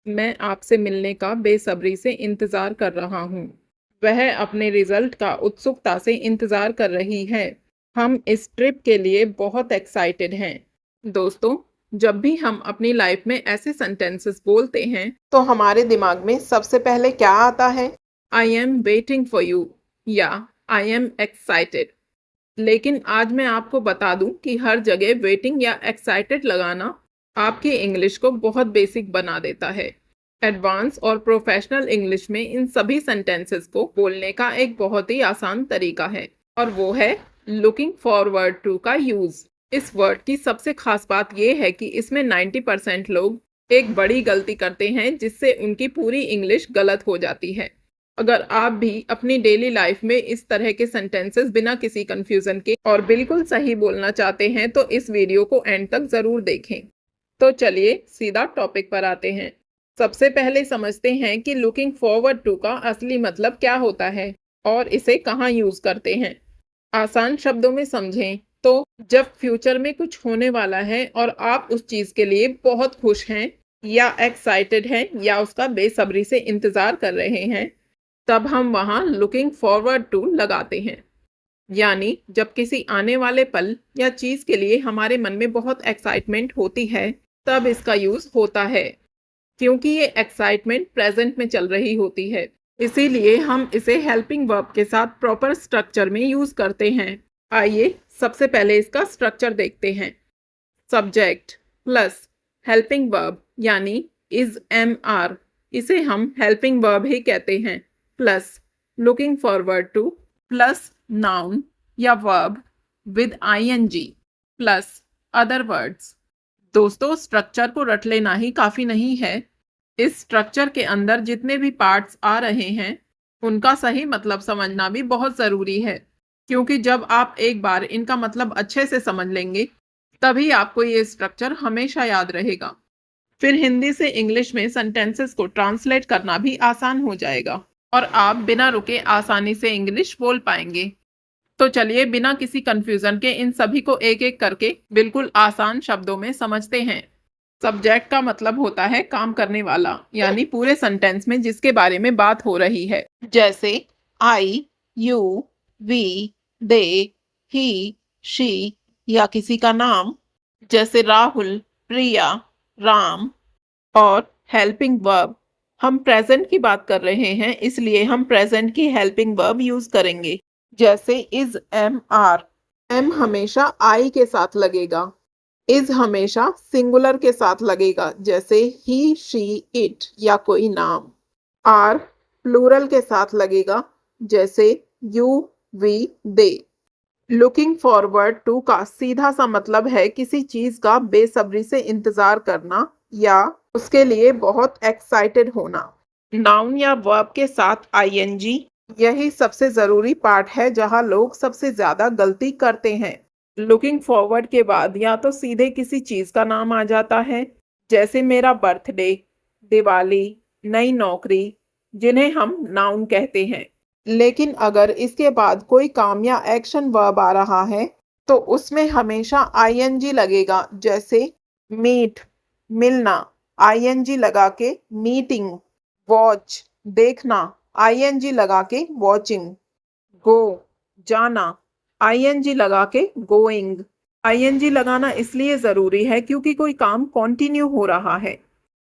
मैं आपसे मिलने का बेसब्री से इंतज़ार कर रहा हूँ। वह अपने रिज़ल्ट का उत्सुकता से इंतज़ार कर रही है। हम इस ट्रिप के लिए बहुत एक्साइटेड हैं। दोस्तों, जब भी हम अपनी लाइफ में ऐसे सेंटेंसेस बोलते हैं, तो हमारे दिमाग में सबसे पहले क्या आता है? I am waiting for you या आई एम एक्साइटेड। लेकिन आज मैं आपको बता दूं कि हर जगह वेटिंग या एक्साइटेड लगाना आपकी इंग्लिश को बहुत बेसिक बना देता है। एडवांस और प्रोफेशनल इंग्लिश में इन सभी सेंटेंसेस को बोलने का एक बहुत ही आसान तरीका है, और वो है लुकिंग फॉरवर्ड टू का यूज। इस वर्ड की सबसे खास बात यह है कि इसमें 90% लोग एक बड़ी गलती करते हैं, जिससे उनकी पूरी इंग्लिश गलत हो जाती है। अगर आप भी अपनी डेली लाइफ में इस तरह के सेंटेंसेस बिना किसी कंफ्यूजन के और बिल्कुल सही बोलना चाहते हैं, तो इस वीडियो को एंड तक जरूर देखें। तो चलिए सीधा टॉपिक पर आते हैं। सबसे पहले समझते हैं कि लुकिंग फॉरवर्ड टू का असली मतलब क्या होता है और इसे कहाँ यूज करते हैं। आसान शब्दों में समझें तो जब फ्यूचर में कुछ होने वाला है और आप उस चीज के लिए बहुत खुश हैं या एक्साइटेड हैं या उसका बेसब्री से इंतजार कर रहे हैं, तब हम वहां लुकिंग फॉरवर्ड टू लगाते हैं। यानी जब किसी आने वाले पल या चीज के लिए हमारे मन में बहुत एक्साइटमेंट होती है, तब इसका यूज होता है। क्योंकि ये एक्साइटमेंट प्रेजेंट में चल रही होती है, इसीलिए हम इसे हेल्पिंग वर्ब के साथ प्रॉपर स्ट्रक्चर में यूज करते हैं। आइए सबसे पहले इसका स्ट्रक्चर देखते हैं। सब्जेक्ट प्लस हेल्पिंग वर्ब यानी इज एम आर, इसे हम हेल्पिंग वर्ब ही कहते हैं, plus looking forward to plus noun या verb with ING plus other words. दोस्तों, स्ट्रक्चर को रट लेना ही काफी नहीं है। इस स्ट्रक्चर के अंदर जितने भी पार्ट्स आ रहे हैं, उनका सही मतलब समझना भी बहुत जरूरी है। क्योंकि जब आप एक बार इनका मतलब अच्छे से समझ लेंगे, तभी आपको ये स्ट्रक्चर हमेशा याद रहेगा। फिर हिंदी से इंग्लिश में सेंटेंसेस को ट्रांसलेट करना भी आसान हो जाएगा और आप बिना रुके आसानी से इंग्लिश बोल पाएंगे। तो चलिए बिना किसी कंफ्यूजन के इन सभी को एक एक करके बिल्कुल आसान शब्दों में समझते हैं। सब्जेक्ट का मतलब होता है काम करने वाला, यानी पूरे सेंटेंस में जिसके बारे में बात हो रही है। जैसे I, you, we, they, he, she या किसी का नाम, जैसे राहुल, प्रिया, राम। और हेल्पिंग वर्ब, हम प्रेजेंट की बात कर रहे हैं, इसलिए हम प्रेजेंट की हेल्पिंग वर्ब यूज करेंगे। जैसे इज एम आर, एम हमेशा आई के साथ लगेगा, इज हमेशा सिंगुलर के साथ लगेगा, जैसे ही, शी, इट या कोई नाम। आर प्लूरल के साथ लगेगा, जैसे you, we, they. Looking forward to का सीधा सा मतलब है किसी चीज का बेसब्री से इंतजार करना या उसके लिए बहुत एक्साइटेड होना। नाउन या वर्ब के साथ आईएनजी, यही सबसे जरूरी पार्ट है जहां लोग सबसे ज्यादा गलती करते हैं। लुकिंग फॉरवर्ड के बाद या तो सीधे किसी चीज का नाम आ जाता है, जैसे मेरा बर्थडे, दिवाली, नई नौकरी, जिन्हें हम नाउन कहते हैं। लेकिन अगर इसके बाद कोई काम या एक्शन वर्ब आ रहा है, तो उसमें हमेशा आईएनजी लगेगा, जैसे मीट, मिलना, आईएनजी लगा के मीटिंग। वॉच, देखना, आईएनजी लगा के वॉचिंग। गो, जाना, आईएनजी लगा के गोइंग। आईएनजी लगाना इसलिए जरूरी है क्योंकि कोई काम कंटिन्यू हो रहा है।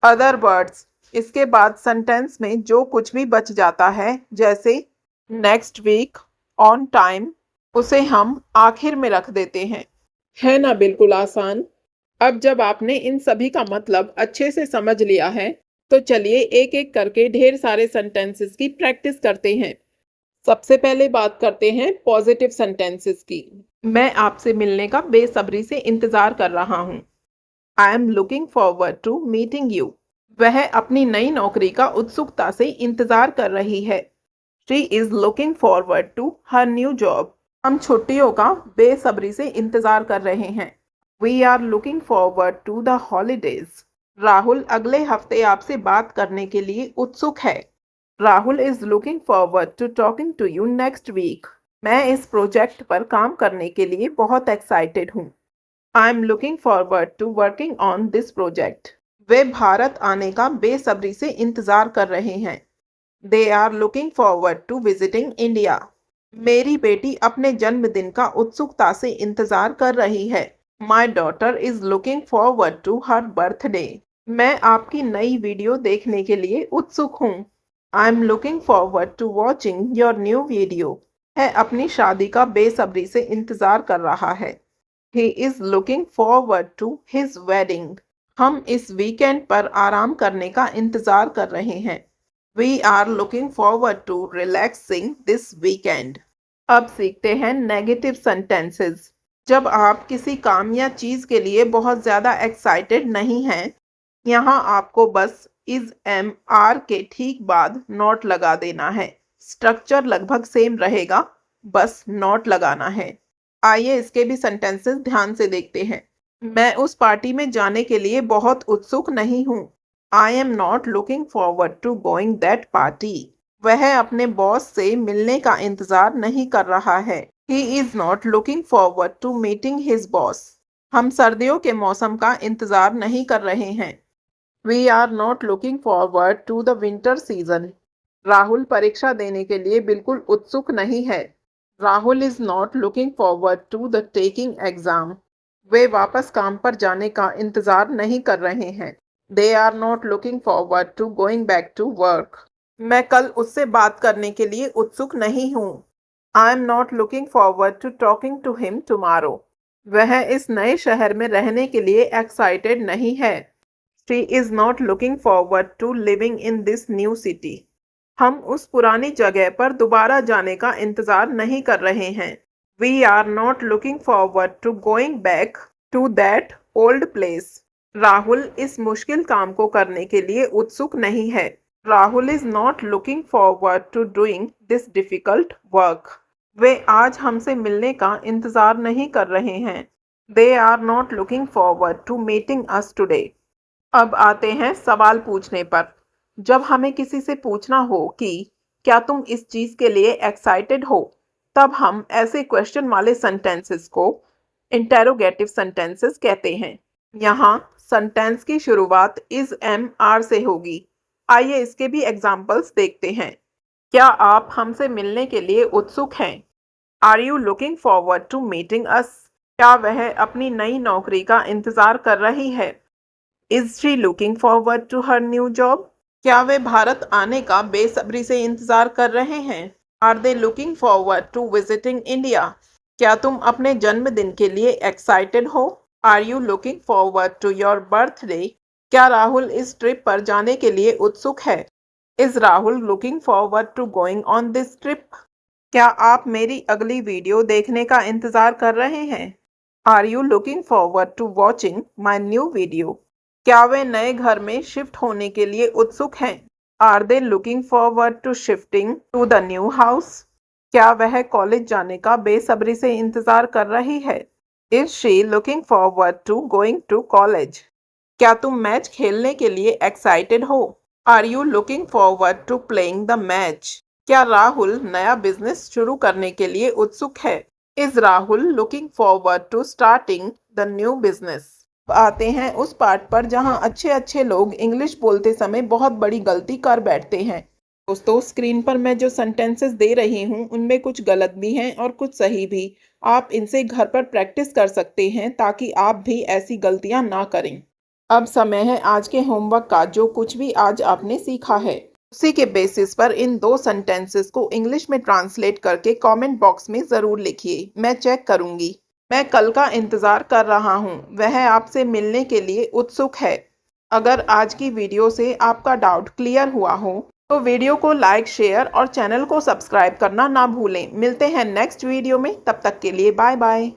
अदर वर्ड्स, इसके बाद सेंटेंस में जो कुछ भी बच जाता है, जैसे नेक्स्ट वीक, ऑन टाइम, उसे हम आखिर में रख देते हैं। है ना बिल्कुल आसान। अब जब आपने इन सभी का मतलब अच्छे से समझ लिया है, तो चलिए एक एक करके ढेर सारे सेंटेंसेस की प्रैक्टिस करते हैं। सबसे पहले बात करते हैं पॉजिटिव सेंटेंसेस की। मैं आपसे मिलने का बेसब्री से इंतजार कर रहा हूँ। I am looking forward to meeting you. वह अपनी नई नौकरी का उत्सुकता से इंतजार कर रही है। She is looking forward to her new job. हम छुट्टियों का बेसब्री से इंतजार कर रहे हैं। We are looking forward to the holidays. Rahul अगले हफ्ते आपसे बात करने के लिए उत्सुक है। Rahul is looking forward to talking to you next week. मैं इस प्रोजेक्ट पर काम करने के लिए बहुत एक्साइटेड हूँ। I am looking forward to working on this project. वे भारत आने का बेसब्री से इंतजार कर रहे हैं। They are looking forward to visiting India. मेरी बेटी अपने जन्मदिन का उत्सुकता से इंतजार कर रही है। My daughter is looking forward to her birthday. मैं आपकी नई वीडियो देखने के लिए उत्सुक हूँ। I am looking forward to watching your new video. है अपनी शादी का बेसब्री से इंतजार कर रहा है। He is looking forward to his wedding. हम इस वीकेंड पर आराम करने का इंतजार कर रहे हैं। We are looking forward to relaxing this weekend. अब सीखते हैं नेगेटिव सेंटेंसेस। जब आप किसी काम या चीज के लिए बहुत ज्यादा एक्साइटेड नहीं हैं, यहाँ आपको बस इज एम आर के ठीक बाद नॉट लगा देना है। स्ट्रक्चर लगभग सेम रहेगा, बस नॉट लगाना है। आइए इसके भी सेंटेंसेस ध्यान से देखते हैं। मैं उस पार्टी में जाने के लिए बहुत उत्सुक नहीं हूँ। I am not looking forward to going that party. वह अपने बॉस से मिलने का इंतजार नहीं कर रहा है। He is not looking forward to meeting his boss. हम सर्दियों के मौसम का इंतजार नहीं कर रहे हैं। We are not looking forward to the winter season. Rahul परीक्षा देने के लिए बिल्कुल उत्सुक नहीं है। Rahul is not looking forward to the taking exam. वे वापस काम पर जाने का इंतजार नहीं कर रहे हैं। They are not looking forward to going back to work. मैं कल उससे बात करने के लिए उत्सुक नहीं हूँ। I am not looking forward to talking to him tomorrow. वह इस नए शहर में रहने के लिए एक्साइटेड नहीं है। She is not looking forward to living in this new city. हम उस पुरानी जगह पर दोबारा जाने का इंतजार नहीं कर रहे हैं। We are not looking forward to going back to that old place. Rahul इस मुश्किल काम को करने के लिए उत्सुक नहीं है। Rahul is not looking forward to doing this difficult work. वे आज हमसे मिलने का इंतजार नहीं कर रहे हैं। They are not looking forward to meeting us today. अब आते हैं सवाल पूछने पर। जब हमें किसी से पूछना हो कि क्या तुम इस चीज के लिए एक्साइटेड हो, तब हम ऐसे क्वेश्चन वाले सेंटेंसेस को इंटेरोगेटिव सेंटेंसेस कहते हैं। यहाँ सेंटेंस की शुरुआत इज एम आर से होगी। आइए इसके भी एग्जाम्पल्स देखते हैं। क्या आप हमसे मिलने के लिए उत्सुक हैं? Are you looking forward to meeting us? क्या वह अपनी नई नौकरी का इंतजार कर रही है? Is she looking forward to her new job? क्या वे भारत आने का बेसब्री से इंतजार कर रहे हैं? Are they looking forward to visiting India? क्या तुम अपने जन्मदिन के लिए एक्साइटेड हो? Are you looking forward to your birthday? क्या राहुल इस ट्रिप पर जाने के लिए उत्सुक है? Is Rahul looking forward to going on this trip? क्या आप मेरी अगली वीडियो देखने का इंतजार कर रहे हैं? Are you looking forward to watching my new video? क्या वे नए घर में शिफ्ट होने के लिए उत्सुक हैं? Are they looking forward to shifting to the new house? क्या वह कॉलेज जाने का बेसब्री से इंतजार कर रही है? Is she looking forward to going to college? क्या तुम मैच खेलने के लिए एक्साइटेड हो? Are you looking forward to playing the match? क्या राहुल नया बिजनेस शुरू करने के लिए उत्सुक है? Is Rahul looking forward to starting the new business? आते हैं उस पार्ट पर जहां अच्छे अच्छे लोग इंग्लिश बोलते समय बहुत बड़ी गलती कर बैठते हैं। दोस्तों, स्क्रीन पर मैं जो सेंटेंसेस दे रही हूं उनमें कुछ गलत भी हैं और कुछ सही भी। आप इनसे घर पर प्रैक्टिस कर सकते हैं ताकि आप भी ऐसी गलतियां ना करें। अब समय है आज के होमवर्क का। जो कुछ भी आज आपने सीखा है उसी के बेसिस पर इन दो सेंटेंसेस को इंग्लिश में ट्रांसलेट करके कमेंट बॉक्स में ज़रूर लिखिए। मैं चेक करूंगी। मैं कल का इंतज़ार कर रहा हूँ। वह आपसे मिलने के लिए उत्सुक है। अगर आज की वीडियो से आपका डाउट क्लियर हुआ हो तो वीडियो को लाइक, शेयर और चैनल को सब्सक्राइब करना ना भूलें। मिलते हैं नेक्स्ट वीडियो में। तब तक के लिए बाय बाय।